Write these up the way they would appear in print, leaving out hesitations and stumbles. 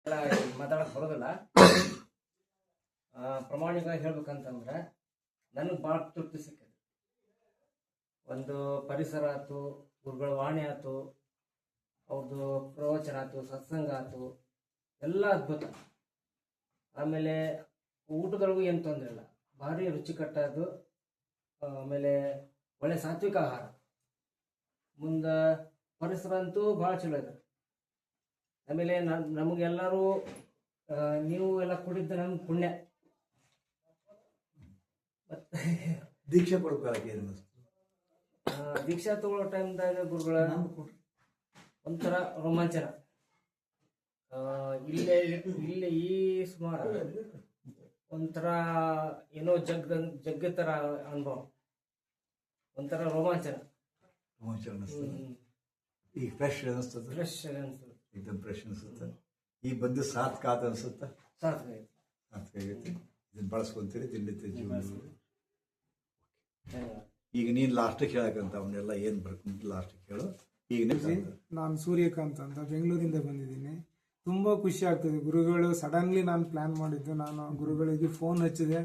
ಎಲ್ಲ ಮಾತಾಡಕ್ ಬರೋದಿಲ್ಲ. ಪ್ರಾಮಾಣಿಕವಾಗಿ ಹೇಳ್ಬೇಕಂತಂದ್ರೆ ನನಗೆ ಭಾಳ ತೃಪ್ತಿ ಸಿಕ್ಕಿದೆ. ಒಂದು ಪರಿಸರ ಆಯ್ತು, ಗುರುಗಳ ವಾಣಿ ಆಯ್ತು, ಅವ್ರದ್ದು ಪ್ರವಚನ ಆಯ್ತು, ಸತ್ಸಂಗ ಆಯ್ತು, ಎಲ್ಲ ಅದ್ಭುತ. ಆಮೇಲೆ ಊಟಗಳಿಗೂ ಏನು ತೊಂದರೆ ಇಲ್ಲ, ಭಾರಿ ರುಚಿಕಟ್ಟಾದ್ದು. ಆಮೇಲೆ ಒಳ್ಳೆ ಸಾತ್ವಿಕ ಆಹಾರ. ಮುಂದೆ ಪರಿಸರ ಅಂತೂ ಭಾಳ ಚಲೋ ಇದೆ. ಆಮೇಲೆ ನಮಗೆಲ್ಲರೂ ನೀವು ಎಲ್ಲ ಕುಡಿದ್ದು ನಮ್ಗೆ ಪುಣ್ಯ. ಮತ್ತೆ ದೀಕ್ಷೆ ಕೊಡ್ಬೇಕಾಗಿ ಏನು ದೀಕ್ಷಾ ತಗೊಳ್ಳೋ ಟೈಮ್ದಾಗ ಗುರುಗಳ ಒಂಥರ ರೋಮಾಂಚನ. ಇಲ್ಲೇ ಈ ಸುಮಾರು ಒಂಥರ ಏನೋ ಜಗ್ಗ ಥರ ಅನುಭವ, ಒಂಥರ ರೋಮಾಂಚನ. ಈಗ ಫ್ರೆಶ್ ಅನಿಸ್ತದೆ, ಫ್ರೆಶ್ ಅನಿಸ್ತದೆ, एकदम ಫ್ರೆಶ್ ಅನಿಸುತ್ತೆ. ಈ ಬಂದು ಸಾರ್ಥಕ ಆತ ಅನಿಸುತ್ತೆ, ಸಾರ್ಥಕ ಆಗೈತಿ. ಇದನ್ನ ಬಳಸ್ಕೊಂತೀರಿ ದಿನನಿತ್ಯ ಜೀವನ. ಈಗ ನೀನು ಲಾಸ್ಟಿಗೆ ಹೇಳಕ್ಕಂತ ಅವನ್ನೆಲ್ಲ ಏನು ಬರ್ಕೊಂಡು ಲಾಸ್ಟಿಗೆ ಹೇಳು. ಈಗ ನಾನು ಸೂರ್ಯಕಾಂತ್ ಅಂತ ಬೆಂಗಳೂರಿಂದ ಬಂದಿದ್ದೀನಿ. ತುಂಬ ಖುಷಿ ಆಗ್ತದೆ. ಗುರುಗಳು ಸಡನ್ಲಿ ನಾನು ಪ್ಲ್ಯಾನ್ ಮಾಡಿದ್ದು. ನಾನು ಗುರುಗಳಿಗೆ ಫೋನ್ ಹಚ್ಚಿದೆ,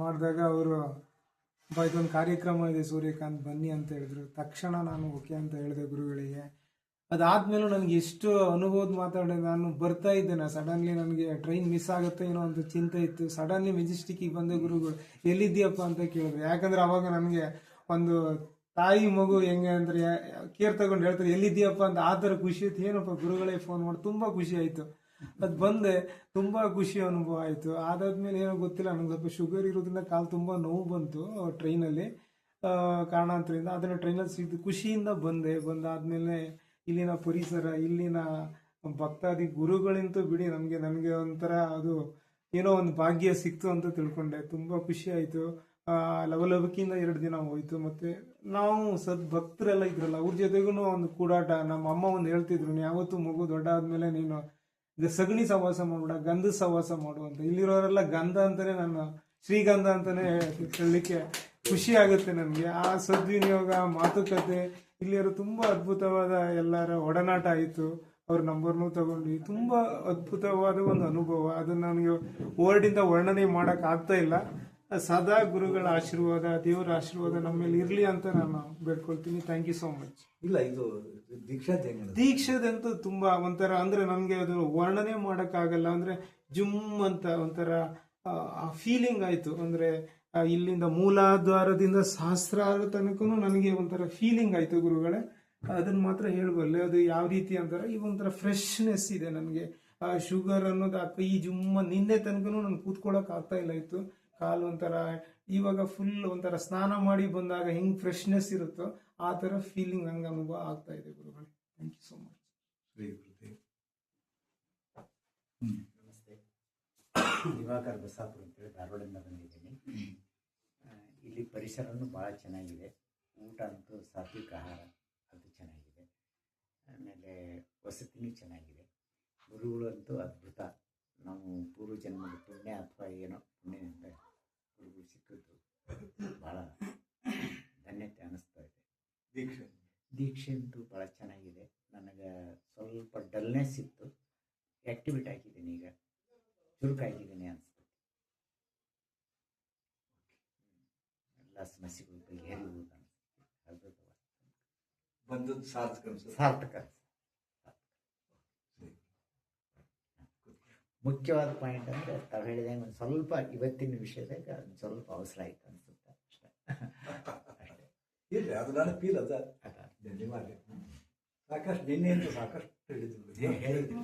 ಮಾಡಿದಾಗ ಅವರು ಇದೊಂದು ಕಾರ್ಯಕ್ರಮ ಇದೆ ಸೂರ್ಯಕಾಂತ್ ಬನ್ನಿ ಅಂತ ಹೇಳಿದ್ರು. ತಕ್ಷಣ ನಾನು ಓಕೆ ಅಂತ ಹೇಳಿದೆ ಗುರುಗಳಿಗೆ. ಅದಾದ್ಮೇಲೂ ನನಗೆ ಎಷ್ಟು ಅನುಭವದ ಮಾತಾಡಿದೆ. ನಾನು ಬರ್ತಾ ಇದ್ದೇನೆ, ಸಡನ್ಲಿ ನನಗೆ ಟ್ರೈನ್ ಮಿಸ್ ಆಗುತ್ತೆ ಏನೋ ಅಂತ ಚಿಂತೆ ಇತ್ತು. ಸಡನ್ಲಿ ಮೆಜೆಸ್ಟಿಕ್ಕಿಗೆ ಬಂದೆ. ಗುರುಗಳು ಎಲ್ಲಿದ್ದೀಯಪ್ಪ ಅಂತ ಕೇಳಿದ್ರು. ಯಾಕಂದ್ರೆ ಅವಾಗ ನನಗೆ ಒಂದು ತಾಯಿ ಮಗು ಹೆಂಗೆ ಅಂದ್ರೆ ಕೇರ್ ತಗೊಂಡು ಹೇಳ್ತಾರೆ ಎಲ್ಲಿದ್ದೀಯಪ್ಪ ಅಂತ, ಆ ಥರ ಖುಷಿ ಇತ್ತು. ಏನಪ್ಪ ಗುರುಗಳೇ ಫೋನ್ ಮಾಡಿ, ತುಂಬ ಖುಷಿ ಆಯಿತು. ಅದು ಬಂದೆ, ತುಂಬ ಖುಷಿ ಅನುಭವ ಆಯಿತು. ಅದಾದ್ಮೇಲೆ ಏನೋ ಗೊತ್ತಿಲ್ಲ, ನನಗೆ ಸ್ವಲ್ಪ ಶುಗರ್ ಇರೋದ್ರಿಂದ ಕಾಲು ತುಂಬ ನೋವು ಬಂತು ಟ್ರೈನಲ್ಲಿ, ಕಾರಣಾಂತರದಿಂದ. ಅದನ್ನು ಟ್ರೈನಲ್ಲಿ ಸಿದ್ದು ಖುಷಿಯಿಂದ ಬಂದಾದ್ಮೇಲೆ ಇಲ್ಲಿನ ಪರಿಸರ, ಇಲ್ಲಿನ ಭಕ್ತಾದಿ ಗುರುಗಳಿಂತೂ ಬಿಡಿ, ನನಗೆ ಒಂಥರ ಅದು ಏನೋ ಒಂದು ಭಾಗ್ಯ ಸಿಕ್ತು ಅಂತ ತಿಳ್ಕೊಂಡೆ. ತುಂಬ ಖುಷಿ ಆಯಿತು. ಲವಲವಿಕೆಯಿಂದ 2 ದಿನ ಹೋಯ್ತು. ಮತ್ತು ನಾವು ಭಕ್ತರೆಲ್ಲ ಇದ್ರಲ್ಲ, ಅವ್ರ ಜೊತೆಗೂ ಒಂದು ಕೂಡಾಟ. ನಮ್ಮ ಅಮ್ಮ ಒಂದು ಹೇಳ್ತಿದ್ರು, ನೀನು ಯಾವತ್ತೂ ಮಗು ದೊಡ್ಡ ಆದ್ಮೇಲೆ ನೀನು ಸಗಣಿ ಸಹವಾಸ ಮಾಡ್ಬೇಡ, ಗಂಧದ ಸಹವಾಸ ಮಾಡು ಅಂತ. ಇಲ್ಲಿರೋರೆಲ್ಲ ಗಂಧ ಅಂತಾನೆ, ನಾನು ಶ್ರೀಗಂಧ ಅಂತಾನೆ ಹೇಳಲಿಕ್ಕೆ ಖುಷಿ ಆಗುತ್ತೆ ನನಗೆ. ಆ ಸದ್ವಿನಿಯೋಗ, ಮಾತುಕತೆ, ಇಲ್ಲಿಯವರು ತುಂಬ ಅದ್ಭುತವಾದ ಎಲ್ಲರ ಒಡನಾಟ ಆಯಿತು. ಅವ್ರ ನಂಬರ್ನೂ ತಗೊಂಡು ತುಂಬ ಅದ್ಭುತವಾದ ಒಂದು ಅನುಭವ. ಅದನ್ನು ನನಗೆ ವರ್ಡಿಂದ ವರ್ಣನೆ ಮಾಡೋಕೆ ಆಗ್ತಾ ಇಲ್ಲ. ಸದಾ ಗುರುಗಳ ಆಶೀರ್ವಾದ, ದೇವರ ಆಶೀರ್ವಾದ ನಮ್ಮ ಮೇಲೆ ಇರಲಿ ಅಂತ ನಾನು ಬೇಡ್ಕೊಳ್ತೀನಿ. Thank you so much. ಇಲ್ಲ, ಇದು ದೀಕ್ಷಾದಂತೂ ತುಂಬ ಒಂಥರ ಅಂದರೆ ನನಗೆ ಅದು ವರ್ಣನೆ ಮಾಡೋಕ್ಕಾಗಲ್ಲ. ಅಂದರೆ ಜುಮ್ ಅಂತ ಒಂಥರ ಫೀಲಿಂಗ್ ಆಯಿತು. ಅಂದರೆ ಇಲ್ಲಿಂದ ಮೂಲಾಧಾರದಿಂದ ಸಹಸ್ರಾರ ತನಕ ನನಗೆ ಒಂಥರ ಫೀಲಿಂಗ್ ಆಯಿತು ಗುರುಗಳೇ. ಅದನ್ನು ಮಾತ್ರ ಹೇಳಬಲ್ಲೆ. ಅದು ಯಾವ ರೀತಿ ಅಂತಾರೆ, ಈ ಒಂಥರ ಫ್ರೆಶ್ನೆಸ್ ಇದೆ ನನಗೆ. ಶುಗರ್ ಅನ್ನೋದು ಈ ಜುಮ್ಮ ನಿನ್ನೆ ತನಕನೂ ನಾನು ಕೂತ್ಕೊಳ್ಳೋಕೆ ಆಗ್ತಾ ಇಲ್ಲ ಇತ್ತು. ಕಾಲು ಒಂಥರ, ಇವಾಗ ಫುಲ್ ಒಂಥರ ಸ್ನಾನ ಮಾಡಿ ಬಂದಾಗ ಹೆಂಗೆ ಫ್ರೆಶ್ನೆಸ್ ಇರುತ್ತೋ ಆ ಥರ ಫೀಲಿಂಗ್ ಹಂಗೆ ಅನುಭವ ಆಗ್ತಾ ಇದೆ ಗುರುಗಳೇ. Thank you so much. ನಮಸ್ತೆ. ದಿವಾಕರ್ ಬಸಾಪುರ ಅಂತೇಳಿ ಧಾರವಾಡದಿಂದ ಬಂದಿದ್ದೀನಿ. ಇಲ್ಲಿ ಪರಿಸರನೂ ಭಾಳ ಚೆನ್ನಾಗಿದೆ. ಊಟ ಅಂತೂ ಸಾತ್ವಿಕ ಆಹಾರ ಅದು ಚೆನ್ನಾಗಿದೆ. ಆಮೇಲೆ ವಸತಿನೂ ಚೆನ್ನಾಗಿದೆ. ಗುರುಗಳು ಅಂತೂ ಅದ್ಭುತ. ನಾವು ಪೂರ್ವ ಜನ್ಮದ ಪುಣ್ಯ ಅಥವಾ ಏನೋ ಪುಣ್ಯದಿಂದ ಗುರುಗಳು ಸಿಕ್ಕಿದ್ದು ಭಾಳ ಧನ್ಯತೆ ಅನ್ನಿಸ್ತಾ ಇದೆ. ದೀಕ್ಷೆ ಅಂತೂ ಭಾಳ ಚೆನ್ನಾಗಿದೆ. ನನಗೆ ಸ್ವಲ್ಪ ಡಲ್ನೆಸ್ ಇತ್ತು, ಆ್ಯಕ್ಟಿವೇಟ್ ಆಗಿದ್ದೀನಿ, ಈಗ ಚುರುಕಾಗಿದ್ದೀನಿ ಅನಿಸ್ತದೆ. ಎಲ್ಲ ಸಮಸ್ಯೆಗಳು ಬಗೆಹರಿಯುವುದು ಅನಿಸ್ತದೆ. ಬಂದದ್ದು ಸಾರ್ಥಕ. ಮುಖ್ಯವಾದ ಪಾಯಿಂಟ್ ಅಂದರೆ ತಾವು ಹೇಳಿದಂಗೆ ಒಂದು ಸ್ವಲ್ಪ ಇವತ್ತಿನ ವಿಷಯದಾಗ ಒಂದು ಸ್ವಲ್ಪ ಅವಸರ ಆಯ್ತು ಅನಿಸುತ್ತೆ ಅಷ್ಟೇ. ಇಲ್ಲ, ಅದು ನನ್ನ ಫೀಲ್ ಅದ. ಸಾಕಷ್ಟು ನಿನ್ನೆ ಅಂತ ಸಾಕಷ್ಟು ಹೇಳಿದ್ರು.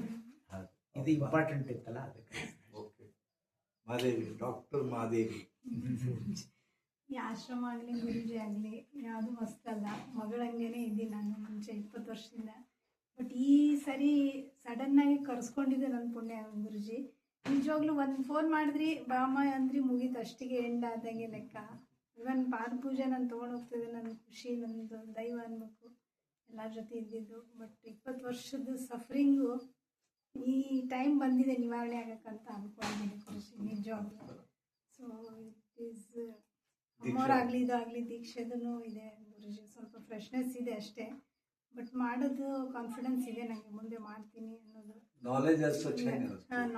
ಇದು ಇಂಪಾರ್ಟೆಂಟ್ ಇತ್ತಲ್ಲ, ಅದಕ್ಕೆ. ಓಕೆ. ಮಾದೇವಿ, ಡಾಕ್ಟರ್ ಮಾದೇವಿ. ಈ ಆಶ್ರಮ ಆಗಲಿ ಗುರುಜಿ ಆಗಲಿ ಯಾವುದು ಹೊಸ್ತಲ್ಲ. ಮಗಳಂಗೆನೇ ಇದ್ದೀನಿ ನಾನು ಮುಂಚೆ 20 ವರ್ಷದಿಂದ. ಬಟ್ ಈ ಸರಿ ಸಡನ್ನಾಗಿ ಕರೆಸ್ಕೊಂಡಿದ್ದೆ ನನ್ನ ಪುಣ್ಯ ಗುರುಜಿ. ನಿಜವಾಗ್ಲೂ ಒಂದು ಫೋನ್ ಮಾಡಿದ್ರಿ, ಬಾಮ ಅಂದ್ರಿ, ಮುಗೀತು, ಅಷ್ಟಿಗೆ ಎಂಡ್ ಆದಂಗೆ ಲೆಕ್ಕ. ಇವನ್ ಪಾದ ಪೂಜೆ ನಾನು ತೊಗೊಂಡು ಹೋಗ್ತಿದ್ದೆ. ನನ್ನ ಖುಷಿ, ನನ್ನದು ದೈವ ಅನ್ಬೇಕು, ಎಲ್ಲರ ಜೊತೆ ಇದ್ದಿದ್ದು. ಬಟ್ 20 ವರ್ಷದ ಸಫರಿಂಗು ಈ ಟೈಮ್ ಬಂದಿದೆ ನಿವಾರಣೆ ಆಗಕ್ಕಂತ ಅಂದ್ಕೊಂಡಿದ್ದೀನಿ ಗುರುಜಿ, ನಿಜವಾಗ್ಲೂ. ಸೊ ಇಟ್ ಈಸ್ ಅಮ್ಮೋರಾಗಲಿ ಇದಾಗಲಿ ದೀಕ್ಷೆದೂ ಇದೆ ಗುರುಜಿ. ಸ್ವಲ್ಪ ಫ್ರೆಶ್ನೆಸ್ ಇದೆ ಅಷ್ಟೇ. ಬಟ್ ಮಾಡೋದು ಕಾನ್ಫಿಡೆನ್ಸ್ ಇದೆ ನನಗೆ, ಮುಂದೆ ಮಾಡ್ತೀನಿ ಅನ್ನೋದು. ನಾಲೆಜ್ ಅಷ್ಟು ಚೆನ್ನಾಗಿ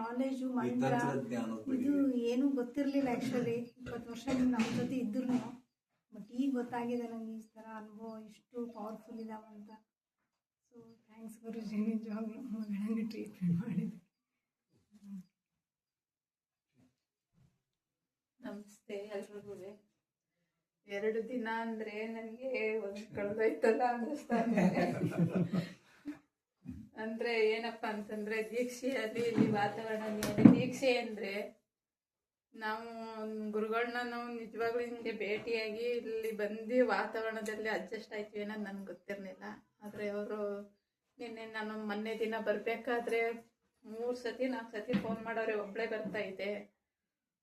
ನಾಲೆಜು ಈ ಮಂತ್ರ ತಂತ್ರಜ್ಞಾನದ ಬಗ್ಗೆ ಇದು ಏನೂ ಗೊತ್ತಿರಲಿಲ್ಲ ಆ್ಯಕ್ಚುಲಿ. 20 ವರ್ಷ ನಮ್ಮ ಜೊತೆ ಇದ್ರೂ, ಬಟ್ ಈಗ ಗೊತ್ತಾಗಿದೆ ನನಗೆ ಈ ಥರ ಅನುಭವ ಇಷ್ಟು ಪವರ್ಫುಲ್ ಇದಾವಂತ. ಸೊ ಥ್ಯಾಂಕ್ಸ್ ಗುರುಜಿ, ನಿಜವಾಗ್ಲೂ ಮಗಳಂಗೆ ಟ್ರೀಟ್ಮೆಂಟ್ ಮಾಡಿದ್ವಿ. ನಮಸ್ತೆ ಎಲ್ರಿಗೂ. 2 ದಿನ ಅಂದ್ರೆ ನನಗೆ ಒಂದು ಕಳೆದೋಯ್ತಲ್ಲ ಅನ್ನಿಸ್ತಾ ಇದೆ. ಅಂದ್ರೆ ಏನಪ್ಪಾ ಅಂತಂದ್ರೆ ದೀಕ್ಷೆಯಲ್ಲಿ ಇಲ್ಲಿ ವಾತಾವರಣ ದೀಕ್ಷೆ ಅಂದ್ರೆ ನಾವು ಗುರುಗಳನ್ನ ನಾವು ನಿಜವಾಗ್ಲೂ ಹಿಂಗೆ ಭೇಟಿಯಾಗಿ ಇಲ್ಲಿ ಬಂದು ವಾತಾವರಣದಲ್ಲಿ ಅಡ್ಜಸ್ಟ್ ಆಯ್ತೀವಿ ಅನ್ನೋದು ನನ್ಗೆ ಗೊತ್ತಿರಲಿಲ್ಲ. ಆದರೆ ಅವರು ನಿನ್ನೆ ನಾನು ಮೊನ್ನೆ ದಿನ ಬರಬೇಕಾದ್ರೆ 3 ಸತಿ 4 ಸತಿ ಫೋನ್ ಮಾಡೋರೆ, ಒಬ್ಬಳೇ ಬರ್ತಾ ಇದ್ದೆ.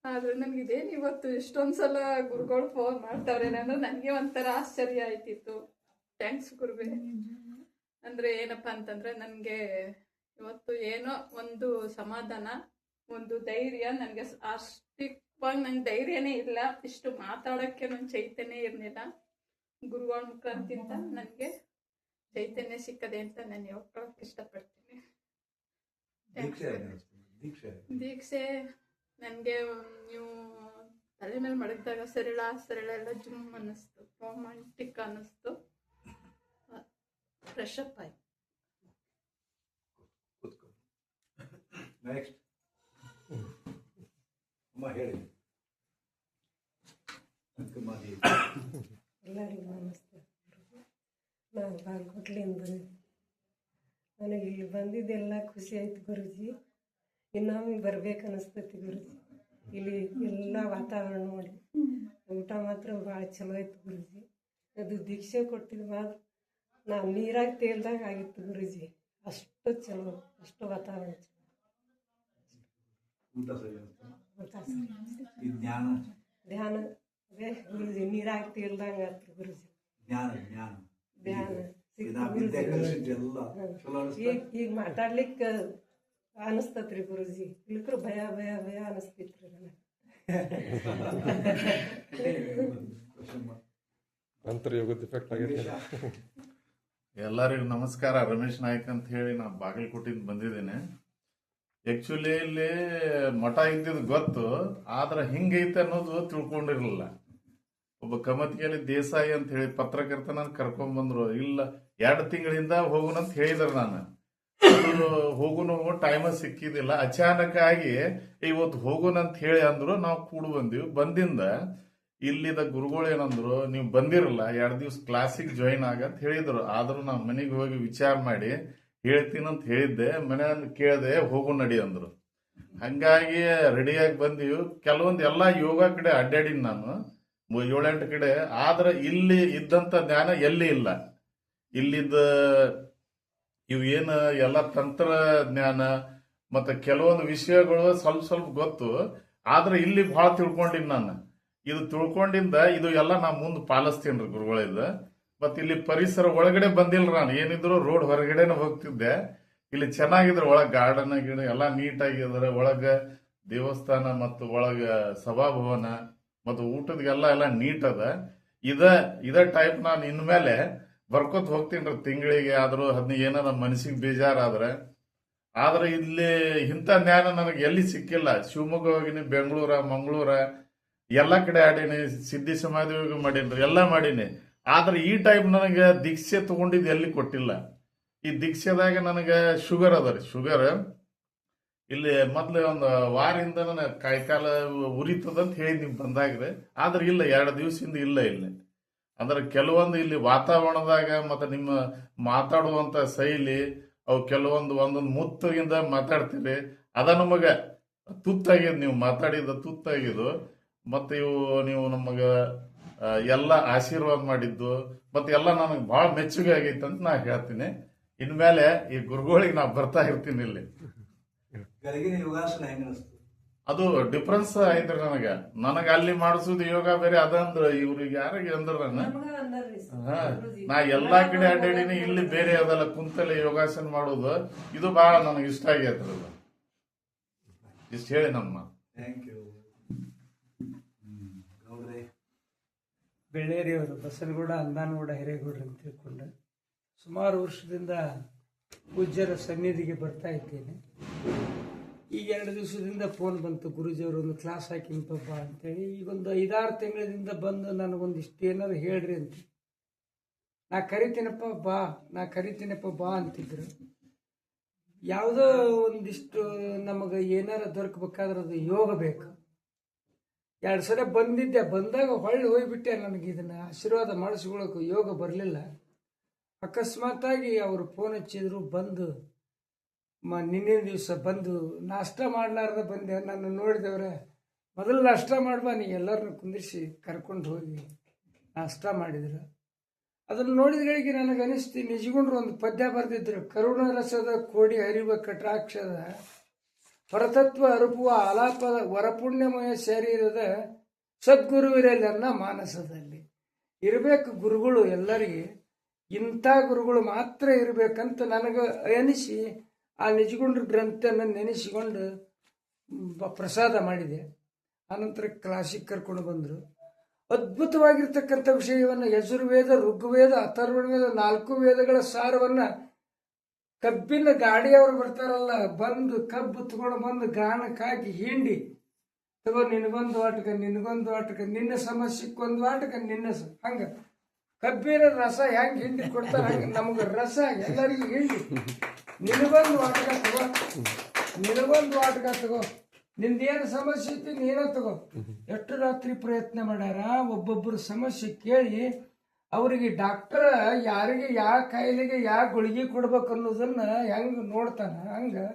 ಆದ್ರೆ ನನಗಿದೇನು ಇವತ್ತು ಇಷ್ಟೊಂದು ಸಲ ಗುರುಗಳು ಫೋನ್ ಮಾಡ್ತಾವ್ರೆ ಅಂದ್ರೆ ನನಗೆ ಒಂಥರ ಆಶ್ಚರ್ಯ ಆಯ್ತಿತ್ತು. ಥ್ಯಾಂಕ್ಸ್ ಗುರುವೇ. ಅಂದರೆ ಏನಪ್ಪ ಅಂತಂದರೆ ನನಗೆ ಇವತ್ತು ಏನೋ ಒಂದು ಸಮಾಧಾನ, ಒಂದು ಧೈರ್ಯ. ನನಗೆ ಅಷ್ಟಿಕ್ವಾಗಿ ನಂಗೆ ಧೈರ್ಯನೇ ಇಲ್ಲ, ಇಷ್ಟು ಮಾತಾಡೋಕ್ಕೆ ನನ್ನ ಚೈತನ್ಯ ಇರಲಿಲ್ಲ. ಗುರುಗಳ ಮುಖಾಂತಿಂದ ನನಗೆ ಚೈತನ್ಯ ಸಿಕ್ಕದೆ ಅಂತ ನಾನು ಹೇಳ್ಕೊಳಕ್ಕೆ ಇಷ್ಟಪಡ್ತೀನಿ. ದೀಕ್ಷೆ ನನಗೆ ನೀವು ತಲೆ ಮೇಲೆ ಮಡಗಿದಾಗ ಸರಳ ಎಲ್ಲ ಜುಮ್ ಅನ್ನಿಸ್ತು, ರೊಮ್ಯಾಂಟಿಕ್ ಅನ್ನಿಸ್ತು, ಫ್ರೆಶ್ ಅಪ್ ಆಯ್ತು. ನೆಕ್ಸ್ಟ್ ಅಮ್ಮ ಹೇಳಿ. ಎಲ್ಲರಿಗೂ ನಮಸ್ತೆ. ನಾನು ಬಾಗಲಕೋಟೆಯಿಂದ ಬಂದಿದ್ದೆ. ನನಗೆ ಇಲ್ಲಿ ಬಂದಿದ್ದೆಲ್ಲ ಖುಷಿ ಆಯ್ತು ಗುರುಜಿ. ಇನ್ನೊಮ್ಮೆ ಬರ್ಬೇಕು ಅನಿಸ್ತೈತಿ ಗುರುಜಿ. ಇಲ್ಲಿ ಎಲ್ಲ ವಾತಾವರಣ ನೋಡಿ, ಊಟ ಮಾತ್ರ ಭಾಳ ಚಲೋ ಆಯ್ತು ಗುರುಜಿ. ಅದು ದೀಕ್ಷೆ ಕೊಟ್ಟಿದ್ದು ಮಾತ್ರ ನಾವು ನೀರಾಗ ತೇಲ್ದಾಗ ಆಗಿತ್ತು ಗುರುಜಿ. ಅಷ್ಟು ಚಲೋ, ಅಷ್ಟು ವಾತಾವರಣ ಊಟ ಸರಿ ಊಟ ಸರಿ. ಈ ಜ್ಞಾನ ಧ್ಯಾನ ಅದೇ ಗುರುಜಿ, ನೀರಾಗ ತೇಲ್ದಂಗೆ ಆಯ್ತು ಗುರುಜಿ. ಜ್ಞಾನ ಜ್ಞಾನ ಧ್ಯಾನ ಈಗ ಮಾತಾಡ್ಲಿಕ್ಕೆ ಅನಿಸ್ತತ್ರಿ ಗುರುಜಿ. ಇಲ್ಕ್ರು ಭಯ ಭಯ ಭಯ ಅನಿಸ್ತೈತ್ರಿ ನನಗೆ. ಅಂತರ್ಯೋಗದ ಇಫೆಕ್ಟ್ ಆಗೈತೆ. ಎಲ್ಲರಿಗೂ ನಮಸ್ಕಾರ. ರಮೇಶ್ ನಾಯ್ಕ್ ಅಂತ ಹೇಳಿ ನಾನು ಬಾಗಲಕೋಟೆಯಿಂದ ಬಂದಿದ್ದೇನೆ. ಆಕ್ಚುಲಿ ಇಲ್ಲಿ ಮಠ ಇದ್ದಿದ್ದು ಗೊತ್ತು, ಆದ್ರೆ ಹಿಂಗೈತೆ ಅನ್ನೋದು ತಿಳ್ಕೊಂಡಿರಲಿಲ್ಲ. ಒಬ್ಬ ಕಮತಿಯಲ್ಲಿ ದೇಸಾಯಿ ಅಂತ ಹೇಳಿ ಪತ್ರಕರ್ತನ ಕರ್ಕೊಂಡ್ ಬಂದ್ರು. ಇಲ್ಲ 2 ತಿಂಗಳಿಂದ ಹೋಗುನಂತ ಹೇಳಿದ್ರು. ನಾನು ಹೋಗುನು ಟೈಮ ಸಿಕ್ಕಿದಿಲ್ಲ. ಅಚಾನಕ್ ಆಗಿ ಇವತ್ತು ಹೋಗುನಂತ ಹೇಳಿ ಅಂದ್ರು. ನಾವು ಕೂಡ ಬಂದಿವಿ. ಬಂದಿಂದ ಇಲ್ಲಿದ ಗುರುಗಳು ಏನಂದ್ರು, ನೀವು ಬಂದಿರಲ್ಲ 2 ದಿವಸ ಕ್ಲಾಸಿಗೆ ಜಾಯಿನ್ ಆಗಂತ ಹೇಳಿದ್ರು. ಆದ್ರೂ ನಾವು ಮನೆಗೆ ಹೋಗಿ ವಿಚಾರ ಮಾಡಿ ಹೇಳ್ತೀನಂತ ಹೇಳಿದ್ದೆ. ಮನೆಯಲ್ಲಿ ಕೇಳಿದೆ, ಹೋಗು ನಡಿ ಅಂದ್ರು. ಹಂಗಾಗಿ ರೆಡಿಯಾಗಿ ಬಂದೀವಿ. ಕೆಲವೊಂದು ಎಲ್ಲಾ ಯೋಗ ಕಡೆ ಅಡ್ಡಾಡಿನಿ ನಾನು 7-8 ಕಡೆ. ಆದ್ರೆ ಇಲ್ಲಿ ಇದ್ದಂತ ಜ್ಞಾನ ಎಲ್ಲಿ ಇಲ್ಲ. ಇಲ್ಲಿದ್ದ ಇವು ಏನು ಎಲ್ಲ ತಂತ್ರಜ್ಞಾನ ಮತ್ತೆ ಕೆಲವೊಂದು ವಿಷಯಗಳು ಸ್ವಲ್ಪ ಗೊತ್ತು. ಆದ್ರೆ ಇಲ್ಲಿ ಬಹಳ ತಿಳ್ಕೊಂಡಿನಿ ನಾನು. ಇದು ತಿಳ್ಕೊಂಡಿಂದ ಇದು ಎಲ್ಲ ನಾ ಮುಂದೆ ಪಾಲಿಸ್ತೀನಿ ಗುರುಗಳಿಂದ. ಮತ್ತೆ ಇಲ್ಲಿ ಪರಿಸರ ಒಳಗಡೆ ಬಂದಿಲ್ಲ ನಾನು. ಏನಿದ್ರು ರೋಡ್ ಹೊರಗಡೆನೆ ಹೋಗ್ತಿದ್ದೆ. ಇಲ್ಲಿ ಚೆನ್ನಾಗಿದ್ರೆ ಒಳಗೆ ಗಾರ್ಡನ್ ಗಿಡ ಎಲ್ಲ ನೀಟಾಗಿದ್ರೆ, ಒಳಗ ದೇವಸ್ಥಾನ ಮತ್ತು ಒಳಗ ಸಭಾಭವನ ಮತ್ತು ಊಟದಗೆಲ್ಲ ನೀಟ್ ಅದ. ಇದ ಟೈಪ್ ನಾನು ಇನ್ಮೇಲೆ ಬರ್ಕೋತ ಹೋಗ್ತೀನಿ ತಿಂಗಳಿಗೆ ಆದ್ರೂ 15 ಏನಾರ ಮನಸ್ಸಿಗೆ ಬೇಜಾರಾದ್ರೆ. ಆದ್ರೆ ಇಲ್ಲಿ ಇಂಥ ಜ್ಞಾನ ನನಗೆ ಎಲ್ಲಿ ಸಿಕ್ಕಿಲ್ಲ. ಶಿವಮೊಗ್ಗ ಹೋಗಿನಿ, ಬೆಂಗಳೂರ, ಮಂಗಳೂರ ಎಲ್ಲ ಕಡೆ ಆಡೀನಿ, ಸಿದ್ಧಿ ಸಮಾಧಿ ಮಾಡೀನಿ, ಎಲ್ಲ ಮಾಡೀನಿ. ಆದ್ರೆ ಈ ಟೈಪ್ ನನಗೆ ದೀಕ್ಷೆ ತಗೊಂಡಿದ್ದು ಎಲ್ಲಿ ಕೊಟ್ಟಿಲ್ಲ. ಈ ದೀಕ್ಷೆದಾಗ ನನಗೆ ಶುಗರ್ ಅದ ರೀ. ಶುಗರ್ ಇಲ್ಲಿ ಮೊದ್ಲು ಒಂದು ವಾರದಿಂದ ನನಗೆ ಕಾಯಿಕಾಲ ಉರಿತದಂತ ಹೇಳಿ ನೀವು ಬಂದಾಗ್ರೆ. ಆದ್ರೆ ಇಲ್ಲ, 2 ದಿವಸದಿಂದ ಇಲ್ಲ ಇಲ್ಲಿ. ಅಂದ್ರೆ ಕೆಲವೊಂದು ಇಲ್ಲಿ ವಾತಾವರಣದಾಗ ಮತ್ತೆ ನಿಮ್ಮ ಮಾತಾಡುವಂತ ಶೈಲಿ ಅವು ಕೆಲವೊಂದು ಒಂದೊಂದು ಮುತ್ತಿಂದ ಮಾತಾಡ್ತೀರಿ. ಅದ ನಮಗ ತುತ್ತಾಗಿದ್, ನೀವು ಮಾತಾಡಿದ ತುತ್ತಾಗಿದ್ದು. ಮತ್ತೆ ಇವು ನೀವು ನಮಗ ಎಲ್ಲ ಆಶೀರ್ವಾದ ಮಾಡಿದ್ದು ಮತ್ತೆ ಎಲ್ಲ ನನಗೆ ಬಹಳ ಮೆಚ್ಚುಗೆ ಆಗೈತೆ ಅಂತ ನಾ ಹೇಳ್ತೀನಿ. ಇನ್ಮೇಲೆ ಈ ಗುರುಗಳಿಗೆ ನಾ ಬರ್ತಾ ಇರ್ತೀನಿ ಇಲ್ಲಿ. ಯೋಗಾಸನ ಹೆಂಗ ಅನಿಸ್ತು? ಅದು ಡಿಫ್ರೆನ್ಸ್ ಐತ್ರಿ ನನಗ ಅಲ್ಲಿ ಮಾಡಿಸೋದು ಯೋಗ ಬೇರೆ. ಅದಂದ್ರ ಇವ್ರಿಗೆ ಯಾರಿಗೆ ಅಂದ್ರ ನಾ ಎಲ್ಲಾ ಕಡೆ ಅಡ್ಡಾಡಿನಿ. ಇಲ್ಲಿ ಬೇರೆ ಅದೆಲ್ಲ ಕುಂತಲ್ಲಿ ಯೋಗಾಸನ ಮಾಡೋದು ಇದು ಬಹಳ ನನಗೆ ಇಷ್ಟ ಆಗೈತ್ರಿ. ಇಷ್ಟ ಹೇಳಿ ನಮ್ಮ ಥ್ಯಾಂಕ್ ಯು. ಬೆಳ್ಳೇರಿಯವರು ಬಸನಗೌಡ ಅಂದಾನಗೌಡ ಹಿರೇಗೌಡ್ರು ಅಂತ ತಿಳ್ಕೊಂಡೆ. ಸುಮಾರು ವರ್ಷದಿಂದ ಪೂಜ್ಯರ ಸನ್ನಿಧಿಗೆ ಬರ್ತಾ ಇದ್ದೇನೆ. ಈಗ 2 ದಿವಸದಿಂದ ಫೋನ್ ಬಂತು, ಗುರುಜಿಯವರು ಒಂದು ಕ್ಲಾಸ್ ಹಾಕಿಂಪಪ್ಪ ಅಂತೇಳಿ. ಈಗೊಂದು 5-6 ತಿಂಗಳಿಂದ ಬಂದು ನನಗೊಂದಿಷ್ಟು ಏನಾರು ಹೇಳ್ರಿ ಅಂತ. ನಾ ಕರಿತೀನಪ್ಪ ಬಾ ಅಂತಿದ್ರು. ಯಾವುದೋ ಒಂದಿಷ್ಟು ನಮಗೆ ಏನಾರ ದೊರಕಬೇಕಾದ್ರೆ ಅದು ಯೋಗ ಬೇಕು. 2 ಸಲ ಬಂದಿದ್ದೆ, ಬಂದಾಗ ಹೊಳ್ಳಿ ಹೋಗ್ಬಿಟ್ಟೆ. ನನಗೆ ಇದನ್ನು ಆಶೀರ್ವಾದ ಮಾಡಿಸ್ಕೊಳ್ಳೋಕೆ ಯೋಗ ಬರಲಿಲ್ಲ. ಅಕಸ್ಮಾತಾಗಿ ಅವರು ಫೋನ್ ಹಚ್ಚಿದ್ರು, ಬಂದು ನಿನ್ನೆ ದಿವಸ ಬಂದು ನಾಷ್ಟ ಮಾಡಲಾರ್ದ ಬಂದೆ. ನಾನು ನೋಡಿದವ್ರೆ, ಮೊದಲು ನಾಷ್ಟ ಮಾಡ್ಬಾ, ನೀ ಎಲ್ಲರನ್ನ ಕುಂದಿರಿಸಿ ಕರ್ಕೊಂಡು ಹೋಗಿ ನಾಷ್ಟ ಮಾಡಿದ್ರು. ಅದನ್ನು ನೋಡಿದ್ಗಳಿಗೆ ನನಗೆ ಅನಿಸ್ತು, ನಿಜಗುಂಡ್ರು ಒಂದು ಪದ್ಯ ಬರೆದಿದ್ರು, ಕರುಣರಸದ ಕೋಡಿ ಹರಿವ ಕಟಾಕ್ಷದ ಪರತತ್ವ ಅರುಪುವ ಆಲಾಪದ ವರಪುಣ್ಯಮಯ ಶರೀರದ ಸದ್ಗುರುವಿರಲ್ಲ ಮಾನಸದಲ್ಲಿ. ಇರಬೇಕು ಗುರುಗಳು ಎಲ್ಲರಿಗೆ, ಇಂಥ ಗುರುಗಳು ಮಾತ್ರ ಇರಬೇಕಂತ ನನಗೆ ಅನಿಸಿ ಆ ನಿಜಗುಂಡ್ರ ಗ್ರಂಥನ ನೆನೆಸಿಕೊಂಡು ಪ್ರಸಾದ ಮಾಡಿದೆ. ಆನಂತರ ಕ್ಲಾಸಿಗೆ ಕರ್ಕೊಂಡು ಬಂದರು. ಅದ್ಭುತವಾಗಿರ್ತಕ್ಕಂಥ ವಿಷಯವನ್ನು ಯಜುರ್ವೇದ, ಋಗ್ವೇದ, ಅಥರ್ವವೇದ 4 ವೇದಗಳ ಸಾರವನ್ನು ಕಬ್ಬಿನ ಗಾಡಿಯವರು ಬರ್ತಾರಲ್ಲ, ಬಂದು ಕಬ್ಬು ತಗೊಂಡು ಬಂದು ಗಾಣಕ್ಕೆ ಹಾಕಿ ಹಿಂಡಿ, ತಗೋ ನಿನಗೊಂದು ಆಟಕ, ನಿನಗೊಂದು ಆಟಕ, ನಿನ್ನ ಸಮಸ್ಯೆಗೊಂದು ಆಟಕ, ಹಂಗೆ ಕಬ್ಬಿನ ರಸ ಹೆಂಗೆ ಹಿಂಡಿ ಕೊಡ್ತಾರೆ ಹಂಗೆ ನಮಗೆ ರಸ ಎಲ್ಲರಿಗೂ ಹಿಂಡಿ, ನಿನಗೊಂದು ಆಟಕ ತಗೋ, ನಿನಗೊಂದು ಆಟಕ ತಗೋ, ನಿಂದೇನು ಸಮಸ್ಯೆ ಐತಿ ನೀನ ತಗೋ. ಎಷ್ಟು ರಾತ್ರಿ ಪ್ರಯತ್ನ ಮಾಡ್ಯಾರ. ಒಬ್ಬೊಬ್ಬರು ಸಮಸ್ಯೆ ಕೇಳಿ ಅವರಿಗೆ ಡಾಕ್ಟರ್ ಯಾರಿಗೆ ಯಾವ ಕಾಯಿಲೆಗೆ ಯಾವ ಗುಳಿಗೆ ಕೊಡ್ಬೇಕು ಅನ್ನೋದನ್ನ ಹೆಂಗೆ ನೋಡ್ತಾನ, ಹಂಗೆ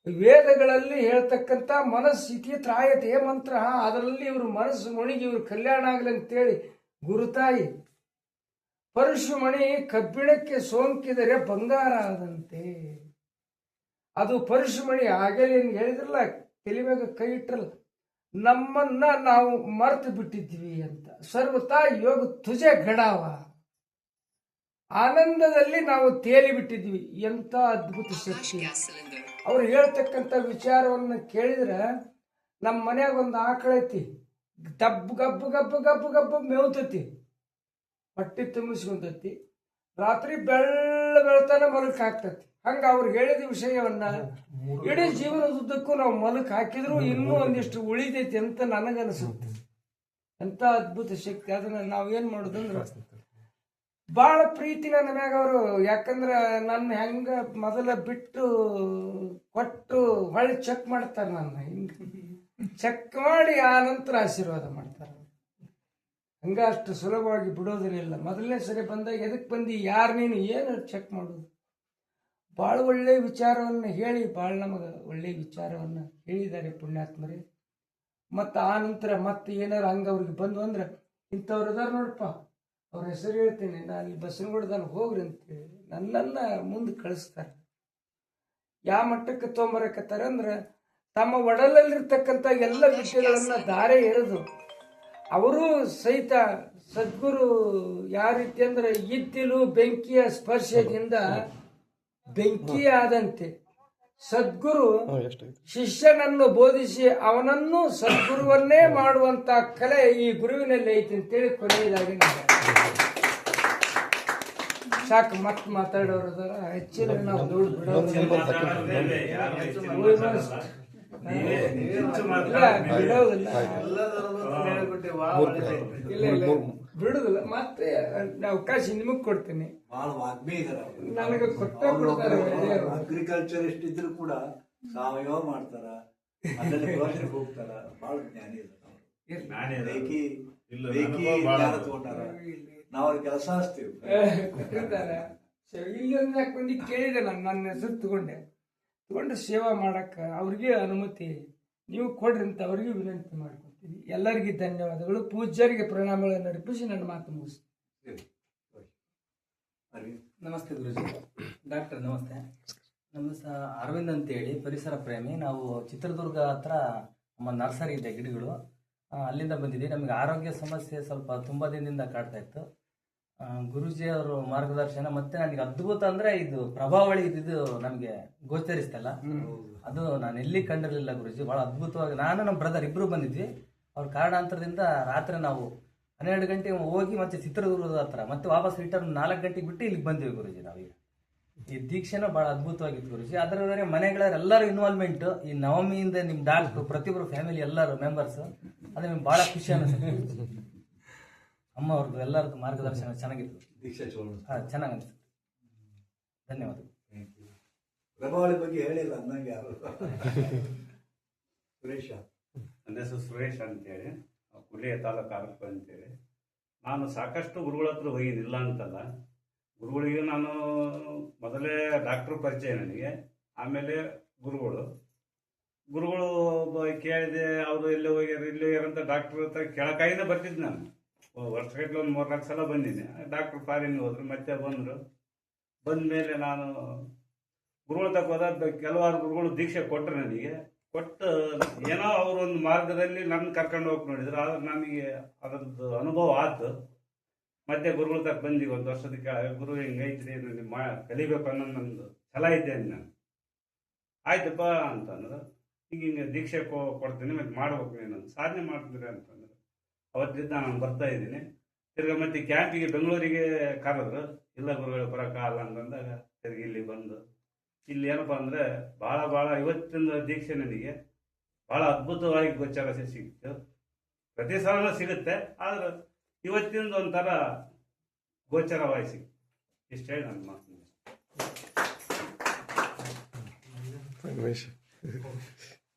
ವೇದಗಳಲ್ಲಿ ಹೇಳ್ತಕ್ಕಂಥ ಮನಸ್ಥಿತಿ ತ್ರಾಯತೆ ಮಂತ್ರ, ಅದರಲ್ಲಿ ಇವರು ಮನಸ್ಸು ಮುಣಿಗಿ ಇವ್ರ ಕಲ್ಯಾಣ ಆಗಲಿ ಅಂತೇಳಿ ಗುರುತಾಯಿ ಪರಶುಮಣಿ ಕಬ್ಬಿಣಕ್ಕೆ ಸೋಂಕಿದರೆ ಬಂಗಾರ ಆದಂತೆ. ಅದು ಪರಶುಮಣಿ ಆಗಲೇ ಹೇಳಿದ್ರಲ್ಲ, ತಲೆ ಮ್ಯಾಗ ಕೈ ಇಟ್ಟರಲ್ಲ, ನಮ್ಮನ್ನ ನಾವು ಮರ್ತು ಬಿಟ್ಟಿದ್ವಿ ಅಂತ. ಸರ್ವತಾ ಯೋಗ ತುಜೆ ಗಡಾವ, ಆನಂದದಲ್ಲಿ ನಾವು ತೇಲಿ ಬಿಟ್ಟಿದ್ವಿ. ಎಂತ ಅದ್ಭುತ ಶಕ್ತಿ. ಅವ್ರು ಹೇಳ್ತಕ್ಕಂಥ ವಿಚಾರವನ್ನು ಕೇಳಿದ್ರೆ, ನಮ್ಮ ಮನ್ಯಾಗ ಒಂದು ಆಕಳೈತಿ, ಗಬ್ಬು ಗಬ್ಬು ಗಬ್ಬು ಗಬ್ಬು ಗಬ್ಬು ಮೇವ್ತತಿ, ಹೊಟ್ಟೆ ತುಂಬಿಸ್ಕೊಂತತಿ, ರಾತ್ರಿ ಬೆಳ್ತಾನೆ ಮಲಕ್ ಹಾಕ್ತತಿ. ಹಂಗ ಅವ್ರು ಹೇಳಿದ ವಿಷಯವನ್ನ ಇಡೀ ಜೀವನದುದ್ದಕ್ಕೂ ನಾವು ಮಲಕ್ ಹಾಕಿದ್ರು ಇನ್ನೂ ಒಂದಿಷ್ಟು ಉಳಿದೈತಿ ಅಂತ ನನಗನ್ಸುತ್ತೆ. ಎಂತ ಅದ್ಭುತ ಶಕ್ತಿ. ಅದನ್ನ ನಾವೇನ್ ಮಾಡುದಂದ್ರ ಬಹಳ ಪ್ರೀತಿ ನನ್ನ ಮ್ಯಾಗ ಅವರು. ಯಾಕಂದ್ರೆ ನನ್ನ ಹೆಂಗ ಮೊದಲ ಬಿಟ್ಟು ಕೊಟ್ಟು ಹೊಳ್ಳಿ ಚೆಕ್ ಮಾಡ್ತಾರೆ, ನನ್ನ ಹಿಂಗ ಚೆಕ್ ಮಾಡಿ ಆ ನಂತರ ಆಶೀರ್ವಾದ ಮಾಡ್ತಾರೆ. ಹಂಗ ಅಷ್ಟು ಸುಲಭವಾಗಿ ಬಿಡೋದಿಲ್ಲ. ಮೊದಲನೇ ಸರಿ ಬಂದಾಗ ಎದಕ್ ಬಂದಿ, ಯಾರು ನೀನು, ಏನು ಚೆಕ್ ಮಾಡೋದು. ಭಾಳ ಒಳ್ಳೆಯ ವಿಚಾರವನ್ನು ಹೇಳಿ, ಭಾಳ ನಮಗೆ ಒಳ್ಳೆಯ ವಿಚಾರವನ್ನು ಹೇಳಿದ್ದಾರೆ ಪುಣ್ಯಾತ್ಮರೇ. ಮತ್ತು ಆ ನಂತರ ಮತ್ತೆ ಏನಾರು ಹಂಗೆ ಅವ್ರಿಗೆ ಬಂದು ಅಂದ್ರೆ, ಇಂಥವ್ರು ಅದಾರ ನೋಡಪ್ಪ, ಅವ್ರ ಹೆಸರು ಹೇಳ್ತೀನಿ, ನಾನು ಅಲ್ಲಿ ಬಸವನಗುಡ್ದಾನ ಹೋಗ್ರಿ ಅಂತೇಳಿ ನನ್ನನ್ನು ಮುಂದೆ ಕಳಿಸ್ತಾರೆ. ಯಾವ ಮಟ್ಟಕ್ಕೆ ತೊಗೊಂಬರಕತ್ತಾರೆ ಅಂದ್ರೆ, ತಮ್ಮ ಒಡಲಲ್ಲಿರ್ತಕ್ಕಂಥ ಎಲ್ಲ ವಿಷಯಗಳನ್ನು ದಾರೆ ಎರೆದು ಅವರು ಸಹಿತ ಸದ್ಗುರು ಯಾವ ರೀತಿ ಅಂದ್ರೆ, ಇದ್ದಿಲು ಬೆಂಕಿಯ ಸ್ಪರ್ಶದಿಂದ ಬೆಂಕಿಯಾದಂತೆ ಸದ್ಗುರು ಶಿಷ್ಯನನ್ನು ಬೋಧಿಸಿ ಅವನನ್ನು ಸದ್ಗುರುವನ್ನೇ ಮಾಡುವಂತ ಕಲೆ ಈ ಗುರುವಿನಲ್ಲಿ ಐತಿ ಅಂತೇಳಿ ಕೊನೆಯದಾಗಿ ಸಾಕು. ಮತ್ ಮಾತಾಡೋರು ಹೆಚ್ಚಿನ ನಾವು ದುಡ್ಡು ಬಿಡುದಿಲ್ಲ. ಮತ್ತೆ ಅವಕಾಶ ನಿಮಗ್ ಕೊಡ್ತೀನಿ. ನನಗೆ ಅಗ್ರಿಕಲ್ಚರಿಸ್ಟ್ ಇದ್ರು ಕೂಡ ಸಾವಯವ ಮಾಡ್ತಾರ, ಹೋಗ್ತಾರ, ಬಹಳ ಜ್ಞಾನಿ ತಗೊಂಡಾರ. ನಾವ್ ಅವ್ರ ಕೆಲಸ ಹಚ್ತೀವಿ. ಇಲ್ಲಿ ಒಂದು ನಾಲ್ಕು ಮಂದಿ ಕೇಳಿದೆ, ನನ್ನ ಹೆಸರು ತಗೊಂಡು ಸೇವಾ ಮಾಡಕ್ಕ ಅವ್ರಿಗೆ ಅನುಮತಿ ನೀವು ಕೊಡ್ರಿ ಅಂತ ಅವ್ರಿಗೆ ವಿನಂತಿ ಮಾಡ್ಕೊತೀನಿ. ಎಲ್ಲರಿಗೂ ಧನ್ಯವಾದಗಳು. ಪೂಜ್ಯರಿಗೆ ಪ್ರಣಾಮಗಳನ್ನು ಅರ್ಪಿಸಿ ನನ್ನ ಮಾತು ಮುಗಿಸ್ತೀನಿ. ನಮಸ್ತೆ ಗುರುಜಿ. ಡಾಕ್ಟರ್ ನಮಸ್ತೆ. ನಮ್ಮ ಅರವಿಂದ್ ಅಂತೇಳಿ ಪರಿಸರ ಪ್ರೇಮಿ. ನಾವು ಚಿತ್ರದುರ್ಗ ಹತ್ರ ನಮ್ಮ ನರ್ಸರಿ ಇದೆ, ಗಿಡಗಳು, ಅಲ್ಲಿಂದ ಬಂದಿದ್ದೀವಿ. ನಮಗೆ ಆರೋಗ್ಯ ಸಮಸ್ಯೆ ಸ್ವಲ್ಪ ತುಂಬ ದಿನದಿಂದ ಕಾಡ್ತಾ ಇತ್ತು. ಗುರುಜಿ ಅವರು ಮಾರ್ಗದರ್ಶನ ಮತ್ತೆ ನನಗೆ ಅದ್ಭುತ ಅಂದ್ರೆ ಇದು ಪ್ರಭಾವಳಿ ಇದ್ದು ನಮಗೆ ಗೋಚರಿಸ್ತಲ್ಲ, ಅದು ನಾನು ಎಲ್ಲಿ ಕಂಡಿರಲಿಲ್ಲ ಗುರುಜಿ. ಬಹಳ ಅದ್ಭುತವಾಗಿ ನಾನು ನಮ್ಮ ಬ್ರದರ್ ಇಬ್ರು ಬಂದಿದ್ವಿ. ಅವ್ರ ಕಾರಣಾಂತರದಿಂದ ರಾತ್ರಿ ನಾವು 12 ಗಂಟೆಗೆ ಹೋಗಿ ಮತ್ತೆ ಚಿತ್ರದುರ್ಗದ ಹತ್ರ ಮತ್ತೆ ವಾಪಸ್ ರಿಟರ್ನ್ 4 ಗಂಟೆಗೆ ಬಿಟ್ಟು ಇಲ್ಲಿಗೆ ಬಂದಿವಿ ಗುರುಜಿ ನಾವೀಗ. ಈ ದೀಕ್ಷೆನೂ ಬಹಳ ಅದ್ಭುತವಾಗಿತ್ತು ಗುರುಜಿ. ಅದರ ಬೇರೆ ಮನೆಗಳೆಲ್ಲರೂ ಇನ್ವಾಲ್ವ್ಮೆಂಟ್, ಈ ನವಮಿಯಿಂದ ನಿಮ್ ಡಾಕ್ಟರ್ ಪ್ರತಿಯೊಬ್ಬರು ಫ್ಯಾಮಿಲಿ ಎಲ್ಲರೂ ಮೆಂಬರ್ಸ್, ಅದು ನಿಮ್ಗೆ ಬಹಳ ಖುಷಿ ಅನಿಸುತ್ತೆ. ಅಮ್ಮ ಅವ್ರದ್ದು ಎಲ್ಲರದ್ದು ಮಾರ್ಗದರ್ಶನ ಚೆನ್ನಾಗಿತ್ತು. ದೀಕ್ಷಾ ಚೋಳ ಚೆನ್ನಾಗಿ ಅನಿಸುತ್ತೆ. ಧನ್ಯವಾದಗಳು. ಪ್ರಭಾವಳಿ ಬಗ್ಗೆ ಹೇಳಿಲ್ಲ ಅಂದಂಗೆ ಯಾರು. ಸುರೇಶ, ನನ್ನ ಹೆಸರು ಸುರೇಶ್ ಅಂತೇಳಿ, ಕುಲಿಯ ತಾಲೂಕು ಆರಪ್ಪ ಅಂತೇಳಿ. ನಾನು ಸಾಕಷ್ಟು ಗುರುಗಳ ಹತ್ರ ಹೋಗಿನಿಲ್ಲ ಅಂತಲ್ಲ. ಗುರುಗಳಿಗೆ ನಾನು ಮೊದಲೇ ಡಾಕ್ಟ್ರು ಪರಿಚಯ ನನಗೆ, ಆಮೇಲೆ ಗುರುಗಳು ಕೇಳಿದೆ. ಅವರು ಎಲ್ಲೇ ಹೋಗ್ಯಾರ ಇಲ್ಲೇ ಹೋಗ್ಯಾರ ಅಂತ ಡಾಕ್ಟ್ರ್ ಹತ್ರ ಕೆಳಕಾಯಿಂದ ಬರ್ತಿದ್ದೆ ನಾನು. ವರ್ಷಗಟ್ಟಲೆ ಒಂದು 3-4 ಸಲ ಬಂದಿದ್ದೆ. ಡಾಕ್ಟ್ರು ಫಾರಿನ್ ಹೋದ್ರು, ಮತ್ತೆ ಬಂದರು. ಬಂದಮೇಲೆ ನಾನು ಗುರುಗಳ ತಕ್ಕ ಹೋದ ಕೆಲವಾರು ಗುರುಗಳು ದೀಕ್ಷೆ ಕೊಟ್ಟರು ನನಗೆ. ಕೊಟ್ಟು ಏನೋ ಅವರೊಂದು ಮಾರ್ಗದಲ್ಲಿ ನನ್ನ ಕರ್ಕೊಂಡು ಹೋಗಿ ನೋಡಿದ್ರು. ಆದ್ರೆ ನನಗೆ ಅದರದ್ದು ಅನುಭವ ಆಯ್ತು. ಮತ್ತೆ ಗುರುಗಳ ತಕ್ಕ ಬಂದೀವಿ 1 ವರ್ಷದ ಕೆಳಗೆ. ಗುರು ಹಿಂಗೈತ್ರಿ, ನೀವು ಕಲಿಬೇಕು ಅನ್ನೋ ನಂದು ಛಲ ಇದ್ದೇನೆ ನಾನು. ಆಯ್ತಪ್ಪ ಅಂತಂದ್ರೆ ಹಿಂಗೆ ದೀಕ್ಷೆ ಕೊಡ್ತೀನಿ, ಮತ್ತೆ ಮಾಡ್ಬೇಕು, ನೀನು ಸಾಧನೆ ಮಾಡ್ತೀರಿ ಅಂತಂದ್ರೆ ಅವತ್ತಿಂದ ನಾನು ಬರ್ತಾ ಇದ್ದೀನಿ. ತಿರ್ಗಿ ಮತ್ತೆ ಕ್ಯಾಂಪಿಗೆ ಬೆಂಗಳೂರಿಗೆ ಕರೆದ್ರು. ಇಲ್ಲ ಗುರುಗಳು ಬರೋಕ್ಕಾಗಲ್ಲ ಅಂತಂದಾಗ ತಿರ್ಗಿ ಇಲ್ಲಿ ಬಂದು ಇಲ್ಲಿ ಏನಪ್ಪ ಅಂದರೆ ಭಾಳ ಇವತ್ತಿನ ದೀಕ್ಷೆ ನನಗೆ ಭಾಳ ಅದ್ಭುತವಾಗಿ ಗೋಚಾರ ಸಿಕ್ತು. ಪ್ರತಿ ಸಲನೂ ಸಿಗುತ್ತೆ, ಆದ್ರೆ ಇವತ್ತಿಂದ ಒಂಥರ ಗೋಚರವಾಗಿ ಸಿಕ್ತು. ಇಷ್ಟು ಹೇಳಿ ನನ್ನ ಮಾತು.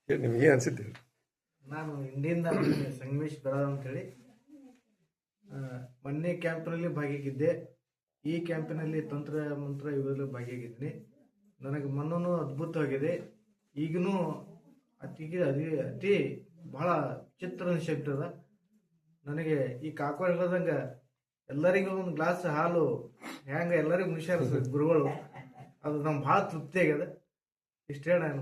ನಿಮಗೆ ಅನಿಸಿದ್ದೆ? ನಾನು ಇಂಡಿಯಿಂದ ಸಂಗಮೇಶ್ ಬರೋದು ಅಂತೇಳಿ ಮೊನ್ನೆ ಕ್ಯಾಂಪ್ನಲ್ಲಿ ಭಾಗಿಯಾಗಿದ್ದೆ. ಈ ಕ್ಯಾಂಪಿನಲ್ಲಿ ತಂತ್ರ ಮಂತ್ರ ಇವೆಲ್ಲ ಭಾಗಿಯಾಗಿದ್ದೀನಿ. ನನಗೆ ಮನೂ ಅದ್ಭುತವಾಗಿದೆ. ಈಗನೂ ಅತಿ ಬಹಳ ಚಿತ್ರ ಶಬ್ದದ. ನನಗೆ ಈ ಕಾಕೋ ಹೇಳ್ದಂಗೆ ಎಲ್ಲರಿಗೂ ಒಂದು ಗ್ಲಾಸ್ ಹಾಲು ಹೆಂಗೆ ಎಲ್ಲರಿಗೂ ಮುಗಿಸ್ಯಾರ ಗುರುಗಳು, ಅದು ನಮ್ಗೆ ಭಾಳ ತೃಪ್ತಿ ಆಗ್ಯದ. ಇಷ್ಟೇ ನಾನು